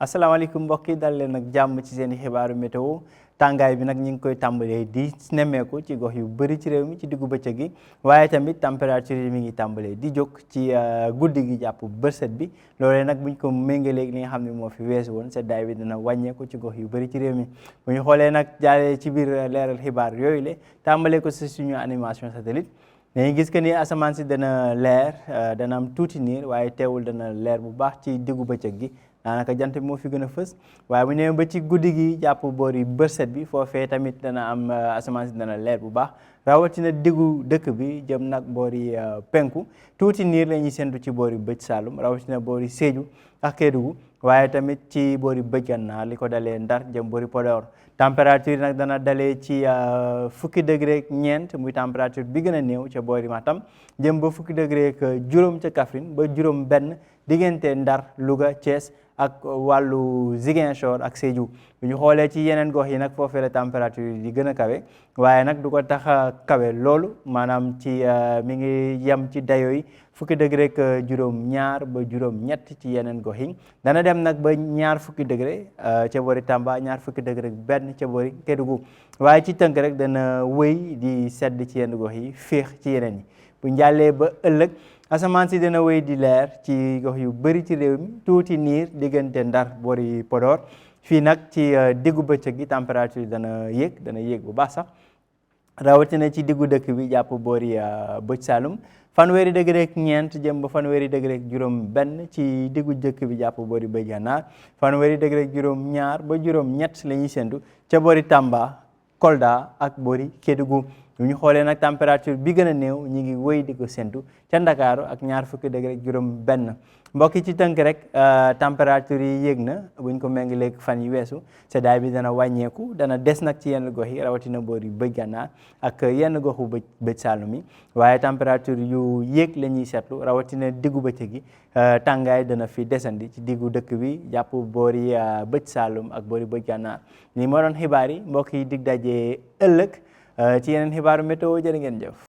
asalaamaaleykum mbokk yi dal leen ak jàmm ci seen xibaaru météo tàngaay bi nag ñu ngi koy tàmbalee di nemmeeku ci gox yu bëri ci réew mi ci diggu bëccëg gi waaye tamit température yi mi ngi tàmbalee di jóg ci guddi gi jàpp bërset bi loolee nag buñ ko méngaleeg li nga xam ne moo fi weesu woon seddaay bi dina wàññeeku ci gox yu bëri ci réew mi bu ñu xoolee nag jaalee ci biir leeral xibaar yooyu le tàmbalee ko si suñu animation satellite dañuy gis que ni asamaan si dana leer dana am tuuti niir waaye teewul dana leer bu baax ci diggu bëccëg gi daanaka jant bi moo fi gën a fës waaye bu ñëwee ba ci guddi gi jàpp boori bërset bi foofee tamit dana am asamaan si dana leer bu baax rawatina diggu dëkk bi jëm nag boori penku tuuti niir la ñuy séntu ci boori bëj Saalum rawatina boori Sédhiou ak Kédougou waaye tamit ci boori bëj Gànnaar li ko dalee Ndar jëm boori Podor température nag dana dalee ci fukki degré ak ñeent muy température bi gën a néew ca boori Matam jëm ba fukki degré ak juróom ca Kaffrine ba juróom benn diggante Ndar Louga Thiès ak wàllu Ziguinchor ak Sédhiou bu ñu xoolee ci yeneen gox yi nag foofee la température yi di gën a kawe waaye nag du ko tax a kawe loolu maanaam ci mi ngi yem ci dayo yi fukki degré ak juróom ñaar ba juróom ñett ci yeneen gox yi dana dem nag ba ñaar fukki degré ca boori Tamba ñaar fukki degré ak benn ca boori Kédougou waaye ci tënk rek dana wëy di sedd ci yenn gox yi féex ci yeneen yi bu njàllee ba ëllëg asamaan si dana wéy di leer ci gox yu bëri ci réew mi tuuti niir diggante Ndar boori Podor fii nag ci diggu bëccëg gi température dana yéeg bu baax sax rawatina ci diggu dëkk bi jàpp boori bëj Saalum fanweeri degré ak ñeent jëm ba fanweeri degré ak juróom benn ci diggu dëkk bi jàpp boori bëj Gànnaar fanweeri degré ak juróom ñaar ba juróom ñett la ñuy séntu ca boori Tamba Kolda ak boori Kédougou bu ñu xoolee nag température bi gën a néew ñu ngi wéy di ko séntu ca Ndakaaru ak ñaar fukki degré ak juróom benn mbokk yi ci tënk rek température yi yéeg na buñ ko méngaleeg fan yi weesu seddaay bi dana wàññeeku dana des nag ci yenn gox yi rawatina boor yu bëj Gànnaar ak yenn goxu bëj Saalum yi waaye température yu yéeg la ñuy seetlu rawatina diggu bëccëg gi tàngaay dana fi desandi ci diggu dëkk bi jàpp boori bëj Saalum ak boori bëj Gànnaar lii moo doon xibaar yi mbokk yi dig daje ëllëg ci yeneen xibaaru météo jërë ngeen jëf